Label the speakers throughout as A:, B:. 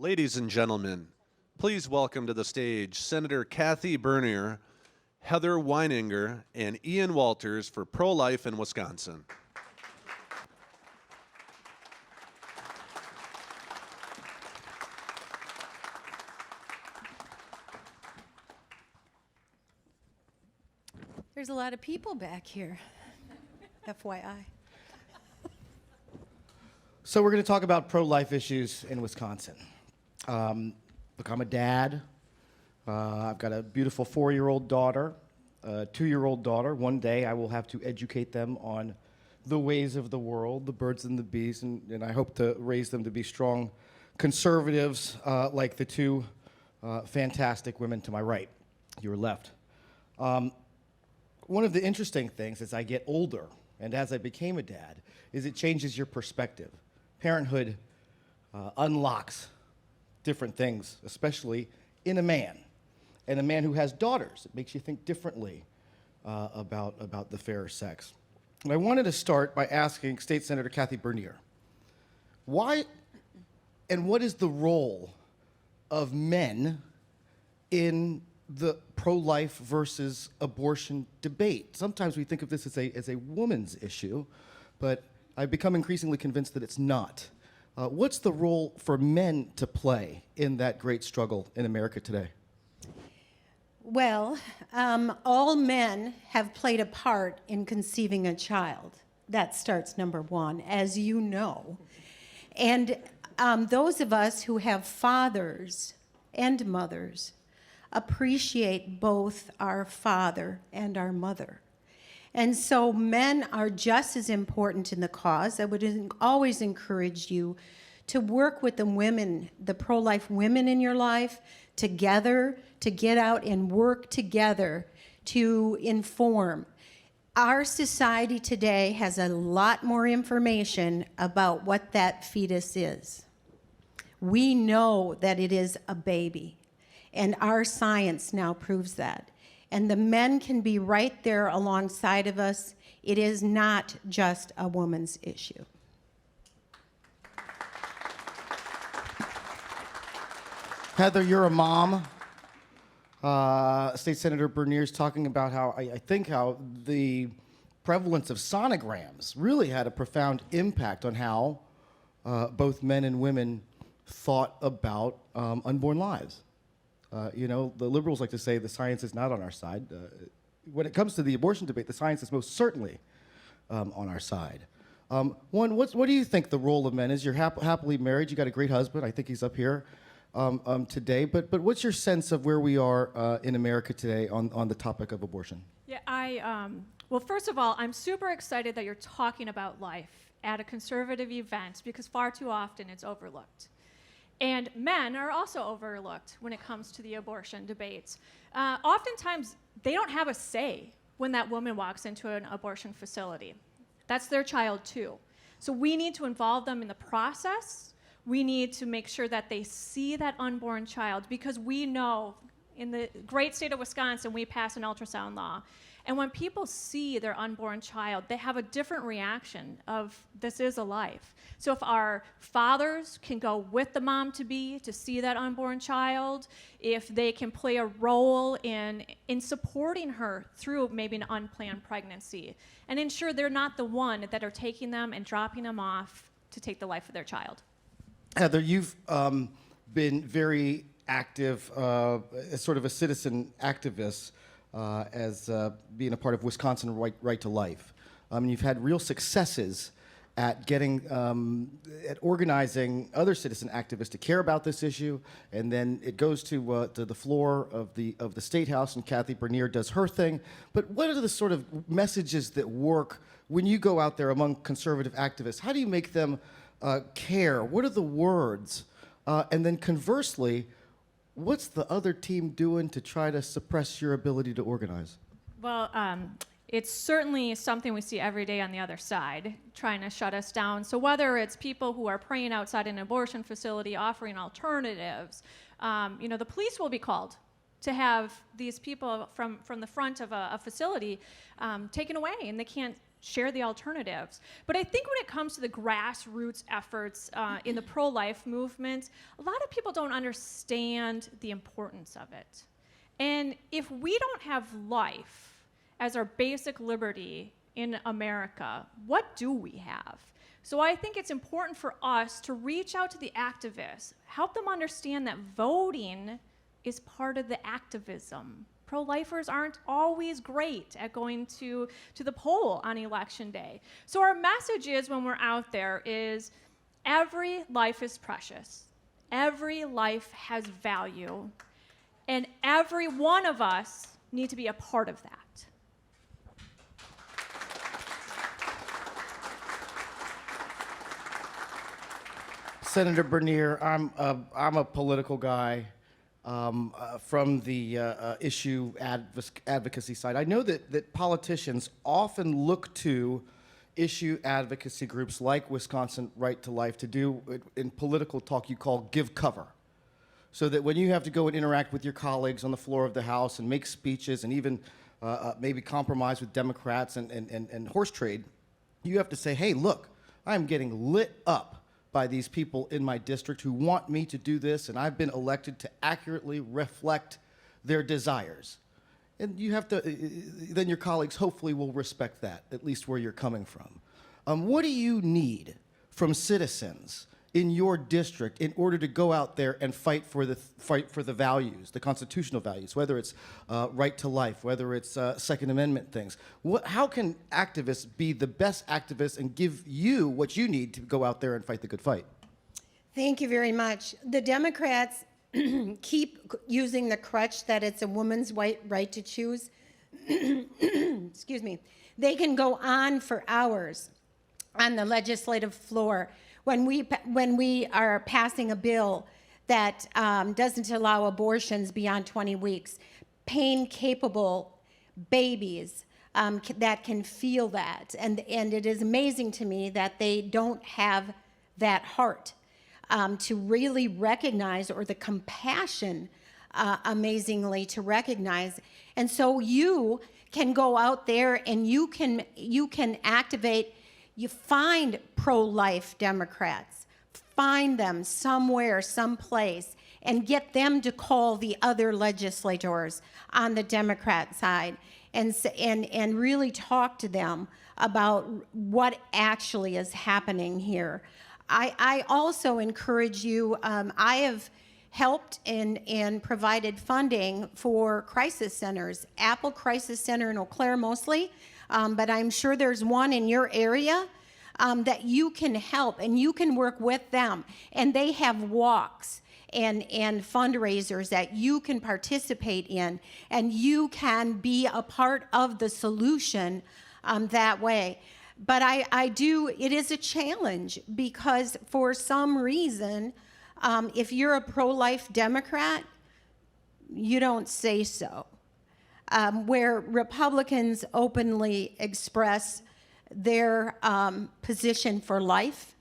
A: Ladies and gentlemen, please welcome to the stage Senator Kathy Bernier, Heather Weininger, and Ian Walters for Pro-Life in Wisconsin.
B: There's a lot of people back here, FYI.
C: So we're going to talk about pro-life issues in Wisconsin. Look, I'm a dad. I've got a beautiful 4-year-old daughter, a 2-year-old daughter. One day I will have to educate them on the ways of the world, the birds and the bees, and I hope to raise them to be strong conservatives like the two fantastic women to my right, your left. One of the interesting things as I get older and as I became a dad is it changes your perspective. Parenthood unlocks different things, especially in a man. And a man who has daughters, it makes you think differently about the fairer sex. And I wanted to start by asking State Senator Kathy Bernier, why and what is the role of men in the pro-life versus abortion debate? Sometimes we think of this as a woman's issue, but I've become increasingly convinced that it's not. What's the role for men to play in that great struggle in America today?
B: Well, all men have played a part in conceiving a child. That starts number one, as you know. And those of us who have fathers and mothers appreciate both our father and our mother. And so men are just as important in the cause. I would always encourage you to work with the women, the pro-life women in your life, together, to get out and work together to inform. Our society today has a lot more information about what that fetus is. We know that it is a baby, and our science now proves that. And the men can be right there alongside of us. It is not just a woman's issue.
C: Heather, you're a mom. State Senator Bernier's talking about how I think how the prevalence of sonograms really had a profound impact on how both men and women thought about unborn lives. You know, the liberals like to say the science is not on our side. When it comes to the abortion debate, the science is most certainly on our side. One, what do you think the role of men is? You're happily married. You got a great husband. I think he's up here today. But what's your sense of where we are in America today on the topic of abortion?
D: Yeah, well, first of all, I'm super excited that you're talking about life at a conservative event because far too often it's overlooked. And men are also overlooked when it comes to the abortion debates. Oftentimes, they don't have a say when that woman walks into an abortion facility. That's their child too. So we need to involve them in the process. We need to make sure that they see that unborn child because we know in the great state of Wisconsin, we pass an ultrasound law. And when people see their unborn child, they have a different reaction of this is a life. So if our fathers can go with the mom-to-be to see that unborn child, if they can play a role in supporting her through maybe an unplanned pregnancy, and ensure they're not the one that are taking them and dropping them off to take the life of their child.
C: Heather, you've been very active as sort of a citizen activist as being a part of Wisconsin Right to Life. You've had real successes at getting, at organizing other citizen activists to care about this issue, and then it goes to the floor of the State House, and Kathy Bernier does her thing. But what are the sort of messages that work when you go out there among conservative activists? How do you make them care? What are the words? And then conversely, what's the other team doing to try to suppress your ability to organize?
D: Well, it's certainly something we see every day on the other side, trying to shut us down. So whether it's people who are praying outside an abortion facility, offering alternatives, the police will be called to have these people from the front of a facility taken away, and they can't share the alternatives. But I think when it comes to the grassroots efforts in the pro-life movement, a lot of people don't understand the importance of it. And if we don't have life as our basic liberty in America, what do we have? So I think it's important for us to reach out to the activists, help them understand that voting is part of the activism. Pro-lifers aren't always great at going to the poll on election day. So our message is, when we're out there, is every life is precious. Every life has value. And every one of us need to be a part of that.
C: Senator Bernier, I'm a political guy from the issue advocacy side. I know that politicians often look to issue advocacy groups like Wisconsin Right to Life to do, in political talk, you call give cover. So that when you have to go and interact with your colleagues on the floor of the House and make speeches and even maybe compromise with Democrats and horse trade, you have to say, hey, look, I'm getting lit up by these people in my district who want me to do this, and I've been elected to accurately reflect their desires. And you have to, then your colleagues hopefully will respect that, at least where you're coming from. What do you need from citizens in your district in order to go out there and fight for the values, the constitutional values, whether it's right to life, whether it's Second Amendment things? How can activists be the best activists and give you what you need to go out there and fight the good fight?
B: Thank you very much. The Democrats keep using the crutch that it's a woman's right to choose. Excuse me. They can go on for hours on the legislative floor when we are passing a bill that doesn't allow abortions beyond 20 weeks, pain-capable babies that can feel that. And it is amazing to me that they don't have that heart to really recognize, or the compassion, amazingly, to recognize. And so you can go out there and you can activate. You find pro-life Democrats, find them somewhere, someplace, and get them to call the other legislators on the Democrat side and really talk to them about what actually is happening here. I also encourage you, I have helped and provided funding for crisis centers, Apple Crisis Center in Eau Claire mostly, but I'm sure there's one in your area that you can help, and you can work with them. And they have walks and fundraisers that you can participate in, and you can be a part of the solution that way. But it is a challenge, because for some reason, if you're a pro-life Democrat, you don't say so. Where Republicans openly express their position for life,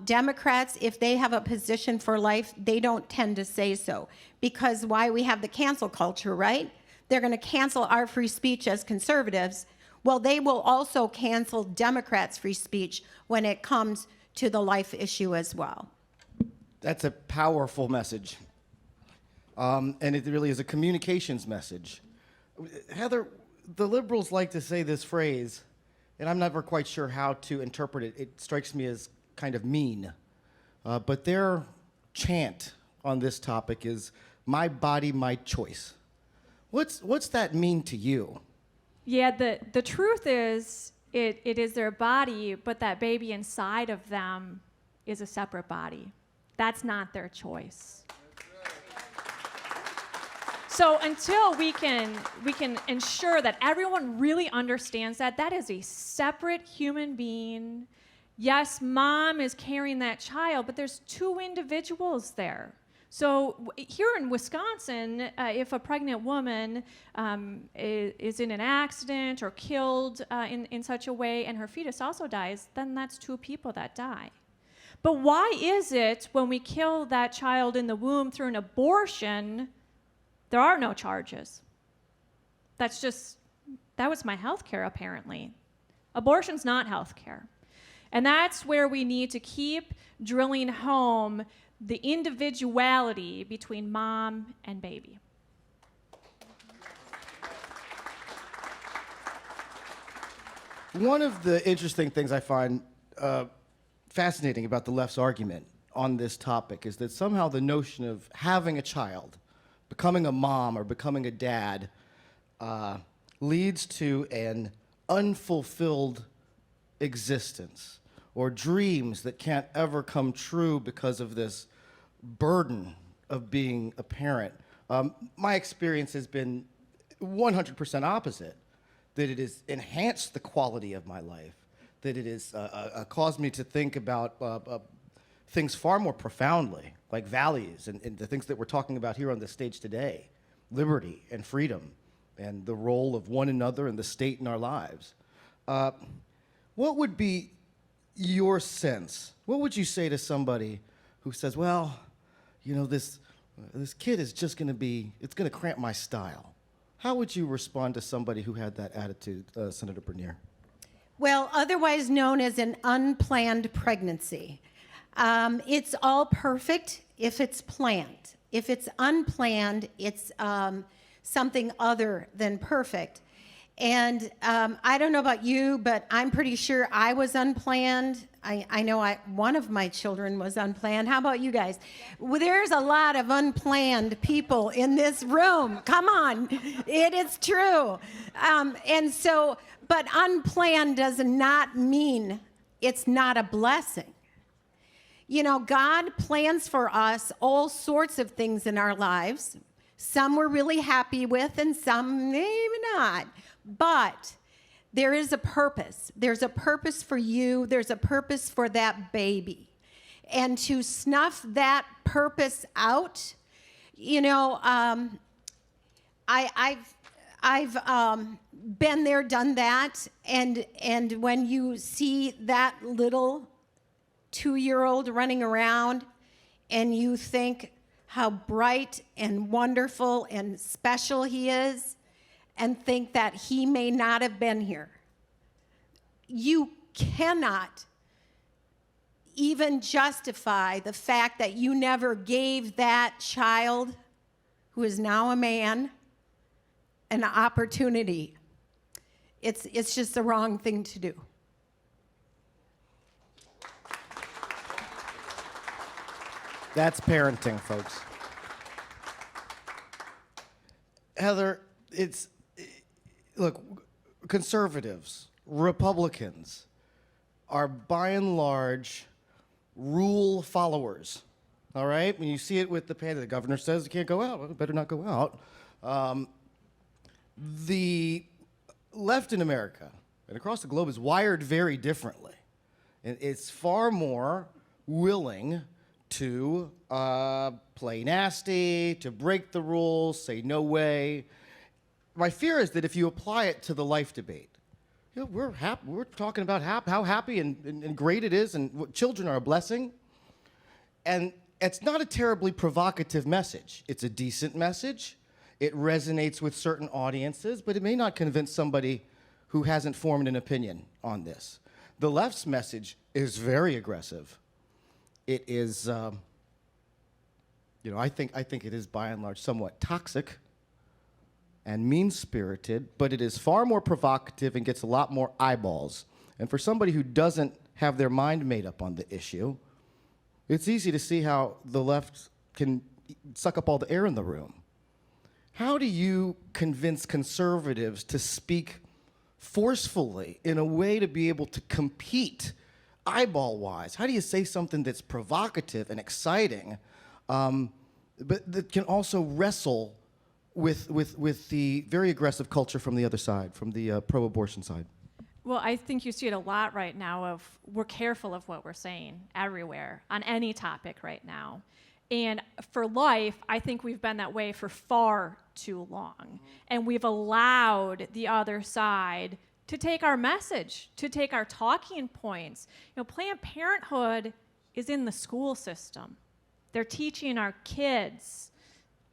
B: Democrats, if they have a position for life, they don't tend to say so. Because why? We have the cancel culture, right? They're going to cancel our free speech as conservatives. Well, they will also cancel Democrats' free speech when it comes to the life issue as well.
C: That's a powerful message. And it really is a communications message. Heather, the liberals like to say this phrase, and I'm never quite sure how to interpret it. It strikes me as kind of mean. But their chant on this topic is, my body, my choice. What's that mean to you?
D: Yeah, the truth is, it is their body, but that baby inside of them is a separate body. That's not their choice. So until we can ensure that everyone really understands that is a separate human being. Yes, mom is carrying that child, but there's two individuals there. So here in Wisconsin, if a pregnant woman is in an accident or killed in such a way, and her fetus also dies, then that's two people that die. But why is it when we kill that child in the womb through an abortion, there are no charges? That was my health care, apparently. Abortion's not health care. And that's where we need to keep drilling home the individuality between mom and baby.
C: One of the interesting things I find fascinating about the left's argument on this topic is that somehow the notion of having a child, becoming a mom or becoming a dad, leads to an unfulfilled existence or dreams that can't ever come true because of this burden of being a parent. My experience has been 100% opposite, that it has enhanced the quality of my life, that it has caused me to think about things far more profoundly, like values and the things that we're talking about here on the stage today, liberty and freedom, and the role of one another and the state in our lives. What would be your sense? What would you say to somebody who says, well, you know, this kid is just going to be, it's going to cramp my style? How would you respond to somebody who had that attitude, Senator Bernier?
B: Well, otherwise known as an unplanned pregnancy. It's all perfect if it's planned. If it's unplanned, it's something other than perfect. And I don't know about you, but I'm pretty sure I was unplanned. I know one of my children was unplanned. How about you guys? Well, there's a lot of unplanned people in this room. Come on, it is true. But unplanned does not mean it's not a blessing. You know, God plans for us all sorts of things in our lives. Some we're really happy with and some maybe not. But there is a purpose. There's a purpose for you. There's a purpose for that baby. And to snuff that purpose out, you know, I've been there, done that. And when you see that little 2-year-old running around and you think how bright and wonderful and special he is, and think that he may not have been here. You cannot even justify the fact that you never gave that child, who is now a man, an opportunity. It's just the wrong thing to do.
C: That's parenting, folks. Heather, look, conservatives, Republicans are by and large rule followers, all right? When you see it with the pandemic, the governor says you can't go out, well, better not go out. The left in America and across the globe is wired very differently. And it's far more willing to play nasty, to break the rules, say no way. My fear is that if you apply it to the life debate, you know, we're talking about how happy and great it is, and what children are a blessing. And it's not a terribly provocative message. It's a decent message. It resonates with certain audiences, but it may not convince somebody who hasn't formed an opinion on this. The left's message is very aggressive. It is, you know, I think it is by and large somewhat toxic and mean-spirited, but it is far more provocative and gets a lot more eyeballs. And for somebody who doesn't have their mind made up on the issue, it's easy to see how the left can suck up all the air in the room. How do you convince conservatives to speak forcefully in a way to be able to compete eyeball-wise? How do you say something that's provocative and exciting, but that can also wrestle with the very aggressive culture from the other side, from the pro-abortion side?
D: Well, I think you see it a lot right now of we're careful of what we're saying everywhere on any topic right now. And for life, I think we've been that way for far too long. And we've allowed the other side to take our message, to take our talking points. You know, Planned Parenthood is in the school system. They're teaching our kids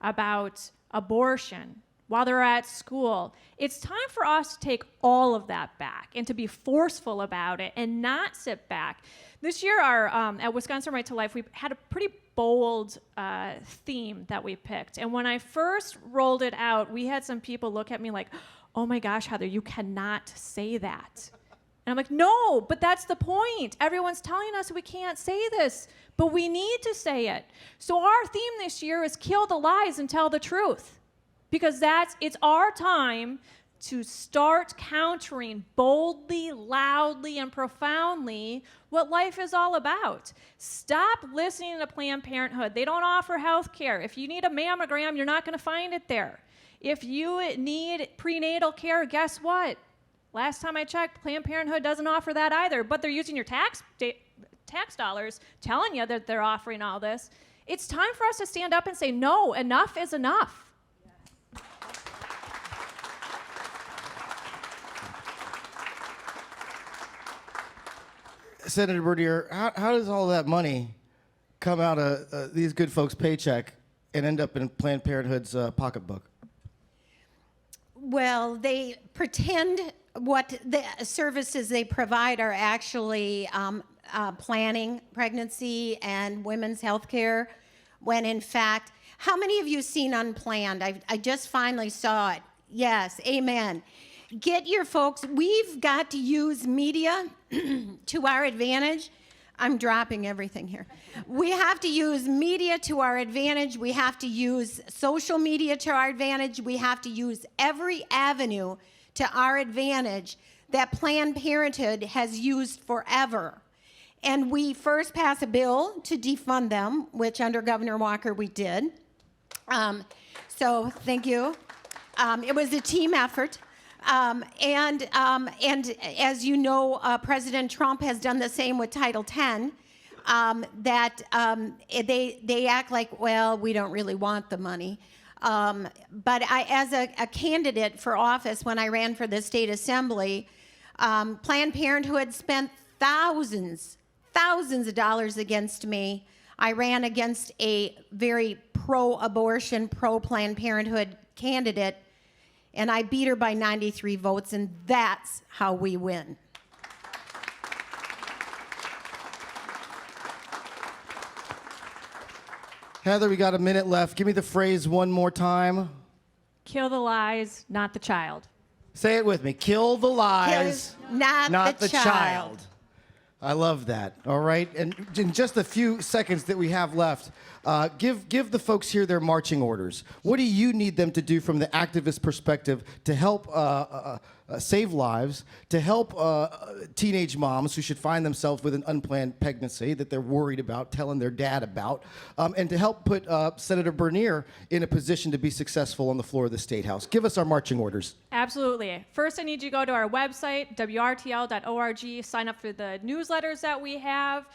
D: about abortion, while they're at school. It's time for us to take all of that back and to be forceful about it and not sit back. This year, at Wisconsin Right to Life, we had a pretty bold theme that we picked. And when I first rolled it out, we had some people look at me like, oh my gosh, Heather, you cannot say that. And I'm like, no, but that's the point. Everyone's telling us we can't say this, but we need to say it. So our theme this year is kill the lies and tell the truth. Because it's our time to start countering boldly, loudly, and profoundly what life is all about. Stop listening to Planned Parenthood. They don't offer health care. If you need a mammogram, you're not going to find it there. If you need prenatal care, guess what? Last time I checked, Planned Parenthood doesn't offer that either, but they're using your tax dollars telling you that they're offering all this. It's time for us to stand up and say, no, enough is enough.
C: Senator Bernier, how does all that money come out of these good folks' paycheck and end up in Planned Parenthood's pocketbook?
B: Well, they pretend what the services they provide are actually planning pregnancy and women's health care, when in fact, how many of you seen Unplanned? I just finally saw it. Yes, amen. Get your folks, we've got to use media to our advantage. I'm dropping everything here. We have to use media to our advantage. We have to use social media to our advantage. We have to use every avenue to our advantage that Planned Parenthood has used forever. And we first passed a bill to defund them, which under Governor Walker we did. So thank you. It was a team effort. And as you know, President Trump has done the same with Title X. They act like, well, we don't really want the money. But as a candidate for office, when I ran for the state assembly, Planned Parenthood spent thousands of dollars against me. I ran against a very pro-abortion, pro-Planned Parenthood candidate, and I beat her by 93 votes, and that's how we win.
C: Heather, we got a minute left. Give me the phrase one more time.
D: Kill the lies, not the child.
C: Say it with me. Kill the lies,
B: Not the child.
C: I love that. All right. And in just a few seconds that we have left, give the folks here their marching orders. What do you need them to do from the activist perspective to help save lives, to help teenage moms who should find themselves with an unplanned pregnancy that they're worried about telling their dad about, and to help put Senator Bernier in a position to be successful on the floor of the State House? Give us our marching orders.
D: Absolutely. First, I need you to go to our website, wrtl.org, sign up for the newsletters that we have.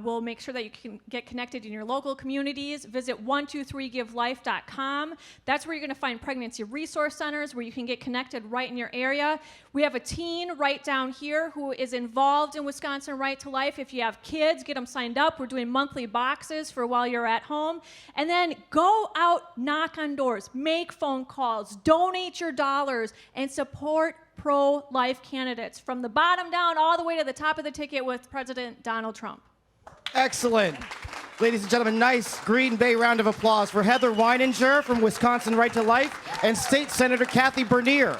D: We'll make sure that you can get connected in your local communities. Visit 123givelife.com. That's where you're going to find pregnancy resource centers where you can get connected right in your area. We have a teen right down here who is involved in Wisconsin Right to Life. If you have kids, get them signed up. We're doing monthly boxes for while you're at home. And then go out, knock on doors, make phone calls, donate your dollars, and support pro-life candidates from the bottom down all the way to the top of the ticket with President Donald Trump.
C: Excellent. Ladies and gentlemen, nice Green Bay round of applause for Heather Weininger from Wisconsin Right to Life and State Senator Kathy Bernier.